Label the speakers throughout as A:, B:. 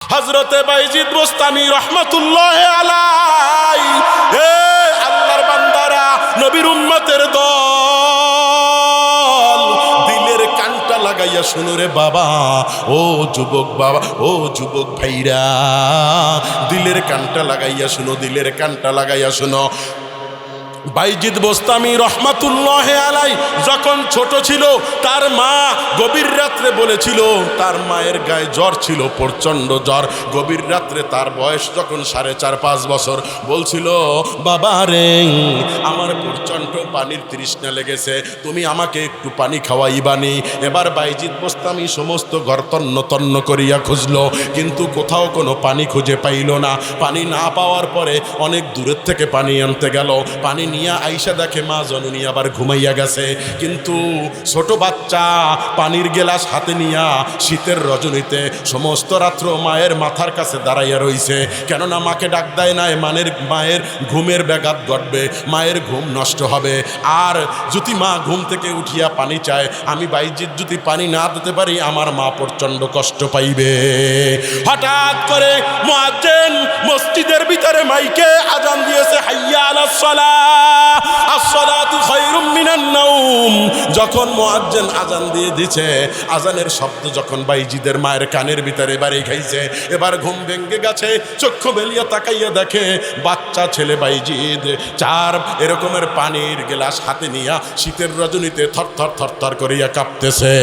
A: হযরতে বাইজিদ বোস্তামি রহমাতুল্লাহি আলাইহি, হে আল্লাহর বান্দারা, নবীর উম্মতের দল, দিলের কানটা লাগাইয়া শুনো রে বাবা, ও যুবক বাবা, ও যুবক ভাইরা, দিলের কানটা লাগাইয়া শুনো, দিলের কানটা লাগাইয়া শুনো। বাইজিদ বোস্তামি রহমাতুল্লাহি আলাইহি যখন ছোট ছিল, তার মা গভীর রাত্রে বলেছিল, তার মায়ের গায়ে জ্বর ছিল, প্রচণ্ড জ্বর। গভীর রাত্রে তার বয়স যখন 4.5-5 বছর, বলছিল, বাবা রে, আমার প্রচণ্ড পানির তৃষ্ণা লেগেছে, তুমি আমাকে একটু পানি খাওয়াইবানি। এবার বাইজিদ বোস্তামি সমস্ত ঘর তন্ন তন্ন করিয়া খুঁজলো, কিন্তু কোথাও কোনো পানি খুঁজে পাইল না। পানি না পাওয়ার পরে অনেক দূরের থেকে পানি আনতে গেল। পানি নিয়ে আইসা দেখে মা জননী আবার ঘুমাইয়া গেছে। কিন্তু ছোট বাচ্চা পানির গেলাস হাতে নিয়া শীতের রজনীতে সমস্ত রাত্র মায়ের মাথার কাছে দাঁড়াইয়া রইছে, কেননা মাকে ডাক দেয় না, মায়ের ঘুমের ব্যাঘাত ঘটবে, মায়ের ঘুম নষ্ট হবে। আর যদি মা ঘুম থেকে উঠিয়া পানি চায়, আমি বাইজিদ যদি পানি না দিতে পারি, আমার মা প্রচণ্ড কষ্ট পাইবে। হঠাৎ করে মুয়াজ্জিন মসজিদের ভিতরে মাইকে আজান দিয়েছে, হাইয়া আলাস সালাহ, আসসালাতু খায়রুম মিনান নাওম। যখন মুয়াজ্জিন আজান দিয়ে দিছে, আজানের শব্দ যখন বাইজিদের মায়ের কানের ভিতরে বাড়ি খাইছে, এবার ঘুম ভেঙে গেছে। চক্ষু মেলিয়া তাকাইয়া দেখে বাচ্চা ছেলে বাইজিদ 4 এরকমের পানির গ্লাস হাতে নিয়া শীতের রজনীতে থরথর থরথর করিয়া কাঁপতেছে।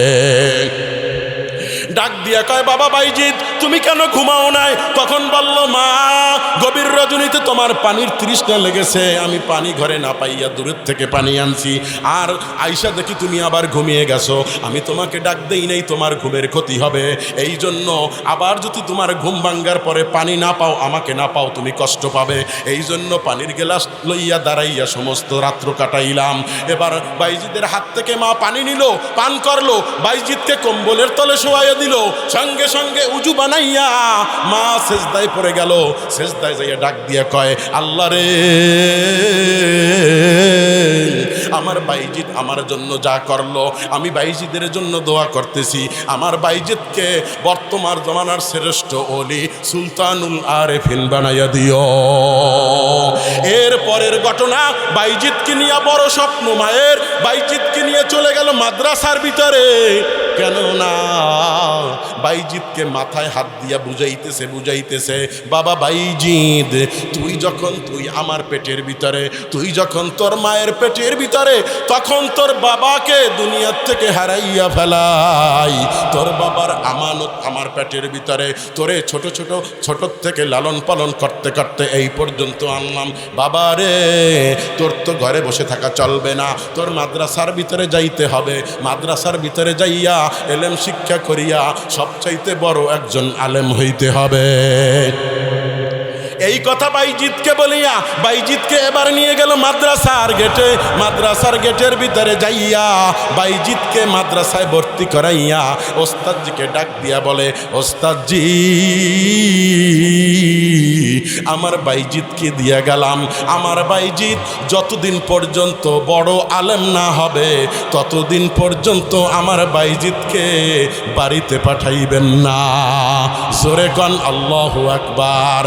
A: ডাক দিয়া কয়, বাবা বাইজিদ, তুমি কেন ঘুমাও নাই? তখন বলল, মা, গভীর রজনীতে তোমার পানির তৃষ্ণা লেগেছে, আমি পানি ঘরে না পাইয়া দূরের থেকে পানি আনছি, আর আইসা দেখি তুমি আবার ঘুমিয়ে গেছো। আমি তোমাকে ডাক দেই নাই, তোমার ঘুমের ক্ষতি হবে, এই জন্য আবার যদি তোমার ঘুম ভাঙ্গার পরে পানি না পাও, আমাকে না পাও, তুমি কষ্ট পাবে, এই জন্য পানির গ্লাস লইয়া দাঁড়াইয়া সমস্ত রাত্র কাটাইলাম। এবার বাইজিদের হাত থেকে মা পানি নিল, পান করলো, বাইজিদকে কম্বলের তলে শোয়াইয়া দিল। সঙ্গে সঙ্গে উজু বানাইয়া মা সেজদায় পড়ে গেল। সেজদায় যাইয়া ডাক দিয়া কয়, আল্লাহ রে, আমার বাইজিদ আমার জন্য যা করলো, আমি বাইজিদের জন্য দোয়া করতেছি, আমার বাইজিদকে বর্তমান জমানার শ্রেষ্ঠ ওলি সুলতানুল আরেফিন বানাইয়া দিও। এর পরের ঘটনা, বাইজিদকে নিয়ে বড় স্বপ্ন মায়ের, বাইজিদকে নিয়ে চলে গেল মাদ্রাসার ভিতরে। কেননা বাইজিদকে মাথায় হাত দিয়া বুঝাইতেছে, বাবা বাইজিদ, তুই আমার পেটের ভিতরে, তুই যখন তোর মায়ের পেটের ভিতরে, তখন তোর বাবাকে দুনিয়ার থেকে হারাইয়া ফেলাই, তোর বাবার আমানত আমার পেটের ভিতরে, তোরে ছোট থেকে লালন পালন করতে করতে এই পর্যন্ত আনলাম। বাবা রে, তোর তো ঘরে বসে থাকা চলবে না, তোর মাদ্রাসার ভিতরে যাইতে হবে, মাদ্রাসার ভিতরে যাইয়া এলেম শিক্ষা করিয়া সবচাইতে বড় একজন আলেম হইতে হবে। এই কথা বাইজিদকে বলিয়া বাইজিদকে এবার নিয়ে গেল মাদ্রাসার গেটে। মাদ্রাসার গেটের ভিতরে যাইয়া বাইজিদকে মাদ্রাসায় ভর্তি করাইয়া ওস্তাদজিকে ডাক দিয়া বলে, ওস্তাদজি, আমার বাইজিদকে দিয়া গেলাম, আমার বাইজিদ যতদিন পর্যন্ত বড় আলেম না হবে, ততদিন পর্যন্ত আমার বাইজিদকে বাড়িতে পাঠাইবেন না। জোরে কন আল্লাহু আকবার।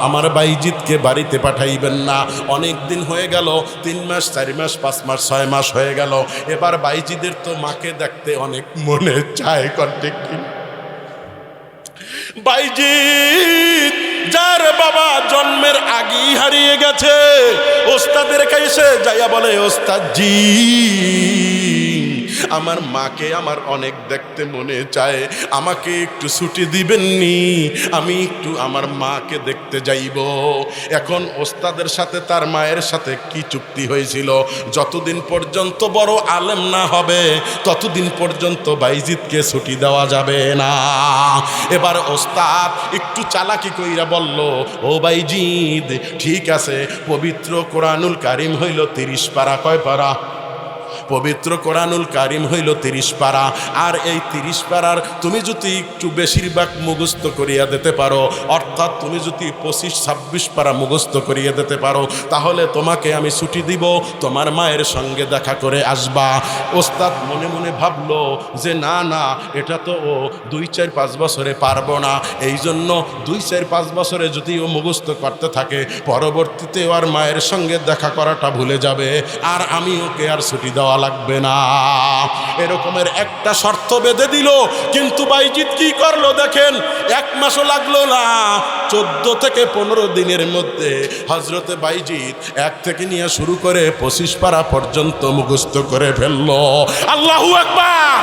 A: আমার বাইজিদকে বাড়িতে পাঠাইবেন না। অনেক দিন হয়ে গেল, 3 মাস 4 মাস 5 মাস 6 মাস হয়ে গেল। এবার বাইজিদের তো মাকে দেখতে অনেক মনে চায়, ঠিক কি? বাইজিদ যার বাবা জন্মের আগেই হারিয়ে গেছে, ওস্তাদের কাছে যাইয়া বলে, ওস্তাদজি, আমার মাকে আমার অনেক দেখতে মনে চায়, আমাকে একটু ছুটি দিবেননি, আমি একটু আমার মাকে দেখতে যাইব। এখন ওস্তাদের সাথে তার মায়ের সাথে কি চুক্তি হয়েছিল, যতদিন পর্যন্ত বড় আলেম না হবে ততদিন পর্যন্ত বাইজিদকে ছুটি দেওয়া যাবে না। এবার ওস্তাদ একটু চালাকি কইরা বলল, ও বাইজিদ, ঠিক আছে, পবিত্র কোরআনুল কারিম হইল 30 পারা। কয় পারা? পবিত্র কোরআনুল কারিম হইল 30 পারা, আর এই 30 পারার তুমি যদি একটু বেশিরভাগ মুখস্থ করিয়া দিতে পারো, অর্থাৎ তুমি যদি 25-26 পারা মুখস্থ করিয়া দিতে পারো, তাহলে তোমাকে আমি ছুটি দিব, তোমার মায়ের সঙ্গে দেখা করে আসবা। ওস্তাদ মনে মনে ভাবলো যে না না, এটা তো ও 2-4-5 বছরে পারবো না, এই জন্য 2-4-5 বছরে যদি ও মুখস্থ করতে থাকে, পরবর্তীতে ওর মায়ের সঙ্গে দেখা করাটা ভুলে যাবে, আর আমি ওকে আর ছুটি দেওয়া লাগবে না। এরকমের একটা শর্ত বেঁধে দিল। কিন্তু বাইজিৎ কি করলো দেখেন, 1 মাসও লাগলো না, 14 থেকে 15 দিনের মধ্যে হযরতে বাইজিৎ 1 থেকে নিয়ে শুরু করে 25 পারা পর্যন্ত মুখস্থ করে ফেললো। আল্লাহু আকবার।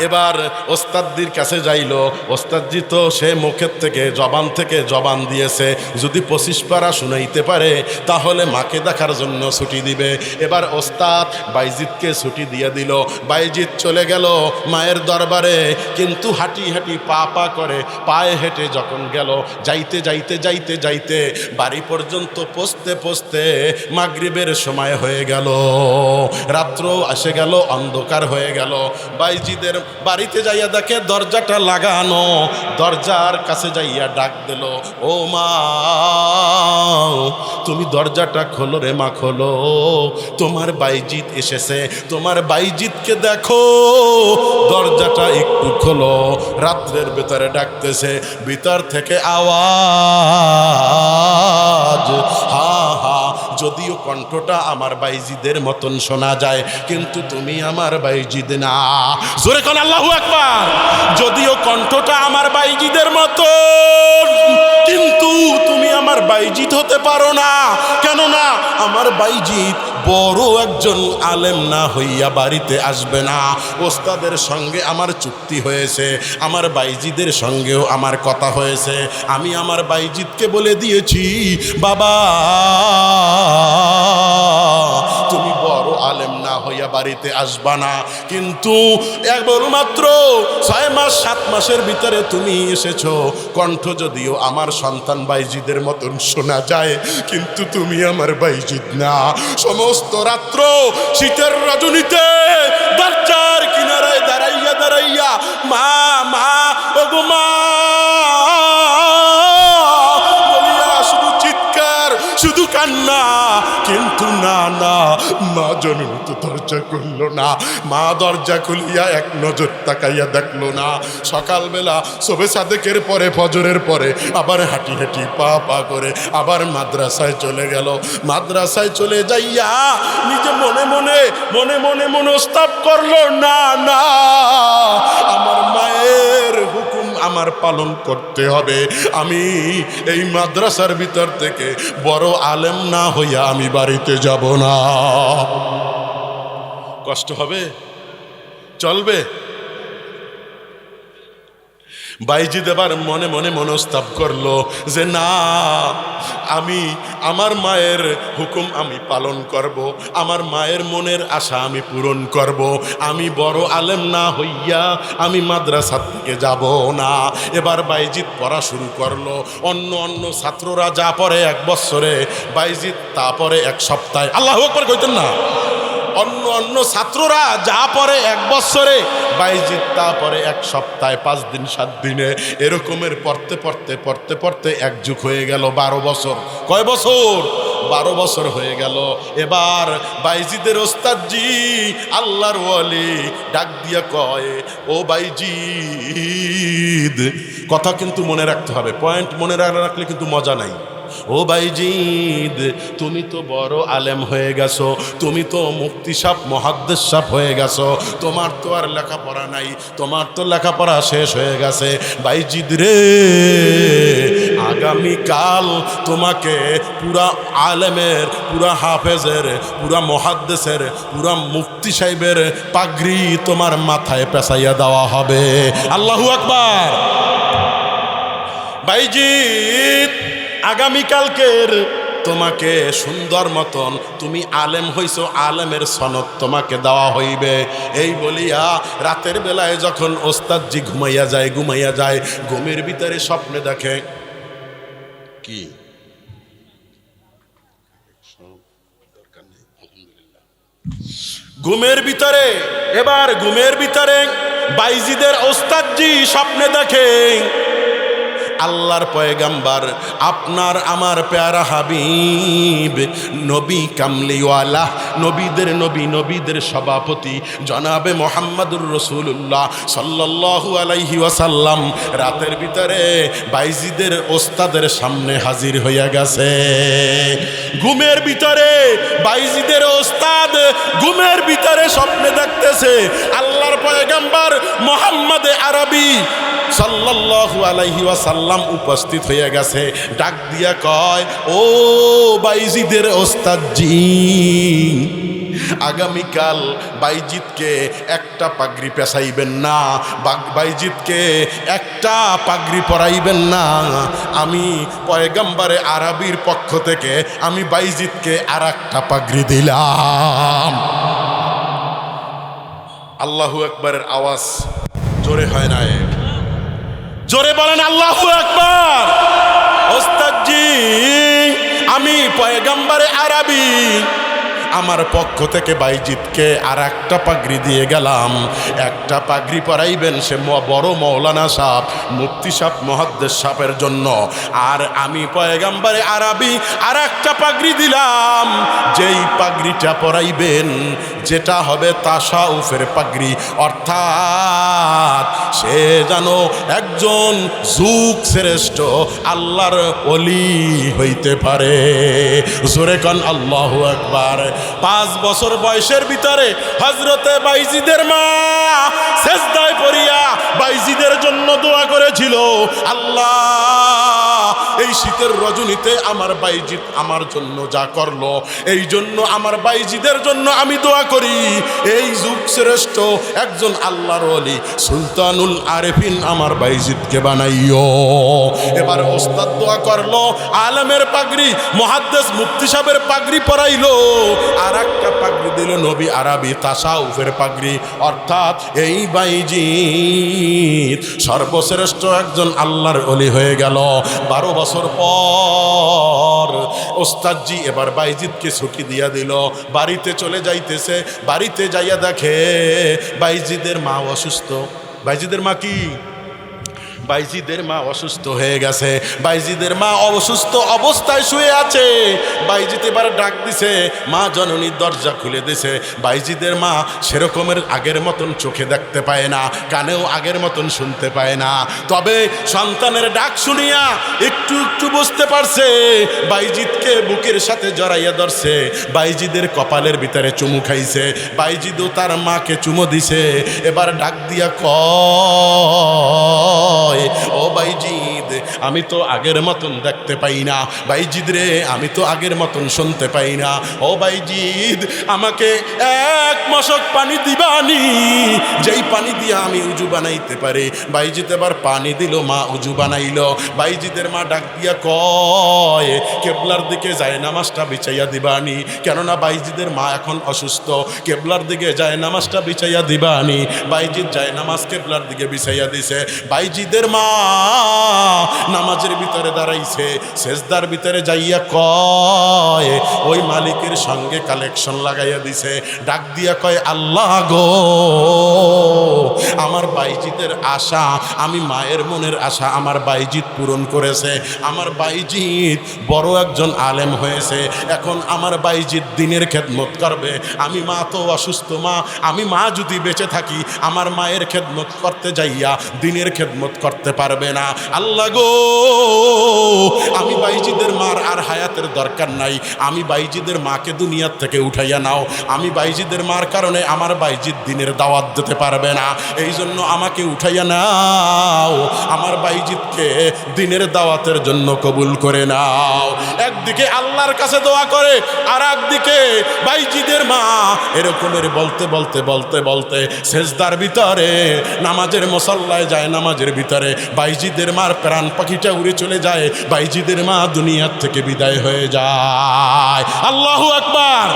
A: এবার ওস্তাদজির কাছে যাইলো। ওস্তাদজি তো সে মুখের থেকে জবান থেকে জবান দিয়েছে, যদি 25 পারা শুনাইতে পারে তাহলে মাকে দেখার জন্য ছুটি দিবে। এবার ওস্তাদ বাইজিৎকে ছুটি দিয়ে দিল। বাইজিৎ চলে গেল মায়ের দরবারে, কিন্তু হাঁটি হাঁটি পা পা করে পায়ে হেঁটে যখন গেল, যাইতে যাইতে যাইতে যাইতে বাড়ি পর্যন্ত পৌঁছতে পৌঁছতে মাগরিবের সময় হয়ে গেল, রাত্র এসে গেল, অন্ধকার হয়ে গেল। বাইজিদের বাড়িতে যাইয়া দেখে দরজাটা লাগানো, দরজার কাছে যাইয়া ডাক দিল, ও মা তুমি দরজাটা খোলো রে মা, খোলো, তোমার বাইজিৎ এসেছে, তোমার বাইজিৎকে দেখো, দরজাটা একটু খোলো। রাত্রের ভেতরে ডাকতেছে, ভিতর থেকে আওয়াজ, হা হা, যদিও কণ্ঠটা আমার বাইজিদের মতন শোনা যায়, কিন্তু তুমি আমার বাইজিদ না। জোরে কোন আল্লাহু আকবার। যদিও কণ্ঠটা আমার বাইজিদের মতন, কিন্তু তুমি আমার বাইজিদ হতে পারো না। কেননা আমার বাইজিদ বড় একজন আলেম না হইয়া বাড়িতে আসবে না। ওস্তাদের সঙ্গে আমার চুক্তি হয়েছে, আমার বাইজিদের সঙ্গেও আমার কথা হয়েছে। আমি আমার বাইজিদকে বলে দিয়েছি, বাবা তুমি বড় আলেম না হইয়া বাড়িতে আসবা না, কিন্তু একবারমাত্র 6 মাস 7 মাসের ভিতরে তুমি এসেছো। কণ্ঠ যদিও আমার সন্তান বাইজিদের মতন শোনা যায়, কিন্তু তুমি আমার বাইজিদ না। সমস্ত রাত্র শীতের রজনীতে দরজার কিনারায় দাঁড়াইয়া দাঁড়াইয়া মা মা ওগো মা বলিয়া শুধু চিৎকার, শুধু কান্না, কিন্তু না না, মা জননী তো দরজা খুললো না। মা দরজা খুলিয়া এক নজর তাকাইয়া দেখলো না। সকালবেলা শবে সাদেকের পরে, ফজরের পরে আবার হাঁটি হাঁটি পা পা করে আবার মাদ্রাসায় চলে গেল। মাদ্রাসায় চলে যাইয়া নিজে মনে মনে মনে মনে মনস্তাব করলো, না না, আমার মায়ের হুকুম আমার পালন করতে হবে। আমি এই মাদ্রাসার ভিতর থেকে বড় আলেম না হইয়া আমি বাড়িতে যাব না। কষ্ট হবে, চলবে। বাইজিদ এবার মনে মনে মনস্তাব করলো যে না, আমি আমার মায়ের হুকুম আমি পালন করব, আমার মায়ের মনের আশা আমি পূরণ করব। আমি বড় আলেম না হইয়া আমি মাদ্রাসা থেকে যাব না। এবার বাইজিদ পড়া শুরু করলো। অন্য অন্য ছাত্ররা যা পড়ে 1 বছরে, বাইজিদ তা পড়ে 1 সপ্তাহে। আল্লাহু আকবার কইতেন না? অন্য অন্য ছাত্ররা যা পড়ে 1 বছরে, বাইজিদ তা পড়ে 1 সপ্তাহে, 5 দিন 7 দিনে। এরকমের পড়তে পড়তে পড়তে পড়তে এক যুগ হয়ে গেল 12 বছর। কয় বছর? 12 বছর হয়ে গেল। এবার বাইজিদের ওস্তাদজি আল্লাহর ওয়ালি ডাক দিয়া কয়, ও বাইজিদ, কথা কিন্তু মনে রাখতে হবে, পয়েন্ট মনে রাখলে কিন্তু মজা নাই। ও বাইজিদ, তুমি তো বড় আলেম হয়ে গেছো, তুমি তো মুফতি সাহেব মুহাদ্দিস সাহেব হয়ে গেছো, তোমার তো আর লেখাপড়া নাই, তোমার তো লেখাপড়া শেষ হয়ে গেছে। বাইজিদ রে, আগামীকাল তোমাকে পুরা আলেমের, পুরা হাফেজের, পুরা মুহাদ্দিসের, পুরা মুফতি সাহেবের পাগড়ি তোমার মাথায় পেঁচাইয়া দেওয়া হবে। আল্লাহু আকবার। বাইজিদ, আগামীকালকের তোমাকে সুন্দর মতন, তুমি আলেম হইছো, আলেমের সনদ তোমাকে দেওয়া হইবে। এই বলিয়া রাতের বেলায় যখন ওস্তাদজি ঘুমাইয়া যায়, ঘুমের ভিতরে স্বপ্নে দেখে কি, দরকার নেই, আলহামদুলিল্লাহ, ঘুমের ভিতরে, এবার ঘুমের ভিতরে বাইজিদের ওস্তাদজি স্বপ্নে দেখে আল্লাহর পয়গাম্বার আপনার আমার প্যারা হাবিব নবী কামলিওয়ালা নবীদের নবী নবীদের সভাপতি জনাবে মোহাম্মদুর রাসূলুল্লাহ সাল্লাল্লাহু আলাইহি ওয়াসাল্লাম রাতের ভিতরে বাইজিদের ওস্তাদের সামনে হাজির হইয়া গেছে। ঘুমের ভিতরে বাইজিদের ওস্তাদ ঘুমের ভিতরে স্বপ্নে দেখতেছে আল্লাহর পয়গাম্বার মোহাম্মদে আরবি সাল্লাল্লাহু আলাইহি ওয়াসাল্লাম উপস্থিত হয়ে গেছে। ডাক দিয়া কয়, ও বাইজিদের ওস্তাদজি, আগামীকাল বাইজিদকে একটা পাগড়ি পেছাইবেন না, বাইজিদকে একটা পাগড়ি পরাইবেন না। আমি পয়গম্বরে আরবির পক্ষ থেকে আমি বাইজিদকে আর একটা পাগড়ি দিলাম। আল্লাহু আকবারের আওয়াজ জোরে হয় না, জোরে বলেন আল্লাহু আকবার। ওস্তাদজি, আমি পয়গম্বরে আরবি আমার পক্ষ থেকে বাইজিদকে আর একটা পাগড়ি দিয়ে গেলাম। একটা পাগড়ি পরাইবেন সে বড় মৌলানা সাহেব, মুফতি সাহেব, মুহাদ্দিস সাহেবের জন্য। আর আমি পয়গম্বরে আরবি আর একটা পাগড়ি দিলাম। যেই পাগড়িটা পরাইবেন যেটা হবে তাসাউফের পাগড়ি, অর্থাৎ সে যেন একজন যুগ শ্রেষ্ঠ আল্লাহর ওলি হইতে পারে। জোরে কান আল্লাহু আকবার। 5 বছর বয়সের ভিতরে হযরতে বাইজিদের মা সেজদায় পড়িয়া বাইজিদের জন্য দোয়া করেছিল, আল্লাহ এই শীতের রজনীতে আমার বাইজিদ আমার জন্য যা করলো, এই জন্য আমার বাইজিদের জন্য আমি দোয়া করি এই যুগ শ্রেষ্ঠ একজন আল্লাহর ওলি সুলতানুল আরেফিন আমার বাইজিদকে বানাইও। এবার ওস্তাদ দোয়া করলো, আলেমের পাগড়ি মুহাদ্দিস মুফতি সাহেবের পাগড়ি পরাইলো, আর একটা পাগড়ি দিল নবী আরবি তাসাউফের পাগড়ি, অর্থাৎ এই বাইজিদ সর্বশ্রেষ্ঠ একজন আল্লাহর ওলি হয়ে গেল। 12 বছর পর ওস্তাদজি এবার বাইজিদকে ছুটি দিয়া দিল, বাড়িতে চলে যাইতেছে। বাড়িতে যাইয়া দেখে বাইজিদের মা অসুস্থ। বাইজিদের মা কি? বাইজিদের মা অসুস্থ হয়ে গেছে। বাইজিদের মা অসুস্থ অবস্থায় শুয়ে আছে। বাইজিদ এবার ডাক দিছে, মা জননীর দরজা খুলে দিছে। বাইজিদের মা সেরকমের আগের মতন চোখে দেখতে পায় না, কানেও আগের মতন শুনতে পায় না, তবে সন্তানের ডাক শুনিয়া একটু একটু বুঝতে পারছে। বাইজিদকে বুকের সাথে জড়াইয়া ধরছে, বাইজিদের কপালের ভিতরে চুমু খাইছে, বাইজিদও তার মাকে চুমু দিছে। এবার ডাক দিয়া কয়, ও বাইজিদ, আমি তো আগের মতন দেখতে পাই না। বাইজিদ রে, আমি তো আগের মতন শুনতে পাই না। ও বাইজিদ, আমাকে 1 মশক পানি দিবানি, যেই পানি দিয়ে আমি উজু বানাইতে পারি। বাইজিদ এবার পানি দিল, মা উজু বানাইল। বাইজিদের মা ডাক দিয়া কয়, কেবলার দিকে যায় নামাজটা বিছাইয়া দিবানি, কেননা বাইজিদের মা এখন অসুস্থ। কেবলার দিকে যায় নামাজটা বিছাইয়া দিবানি। বাইজিদ যায় নামাজ কেবলার দিকে বিছাইয়া দিছে। বাইজিদের মা নামাজের ভিতরে দাঁড়াইছে, সেজদার ভিতরে যাইয়া কয়, ওই মালিকের সঙ্গে কালেকশন লাগাইয়া দিছে। ডাক দিয়া কয়, আল্লাহ গো, আমার বাইজিদের আশা, আমি মায়ের মনের আশা আমার বাইজিদ পূরণ করেছে। আমার বাইজিদ বড় একজন আলেম হয়েছে। এখন আমার বাইজিদ দিনের খেদমত করবে। আমি মা তো অসুস্থ মা, আমি মা যদি বেঁচে থাকি আমার মায়ের খেদমত করতে যাইয়া দিনের খেদমত করতে পারবে না। আল্লাহ গো, আমি বাইজিদের মার আর হায়াতের দরকার নাই, আমি বাইজিদের মাকে দুনিয়ার থেকে উঠাইয়া নাও। আমি বাইজিদের মার কারণে আমার বাইজিদ দিনের দাওয়াত দিতে পারবে না, এই জন্য আমাকে উঠাইয়া নাও, আমার বাইজিদকে দিনের দাওয়াতের জন্য কবুল করে নাও। একদিকে আল্লাহর কাছে দোয়া করে, আর একদিকে বাইজিদের মা এরকমের বলতে বলতে বলতে বলতে সেজদার ভিতরে নামাজের মুসাল্লায় যায়, নামাজের ভিতরে বাইজিদের মার প্রাণ পাখিটা উড়ে চলে যায়, বাইজিদের মা দুনিয়ার থেকে বিদায় হয়ে যায়। আল্লাহু আকবার।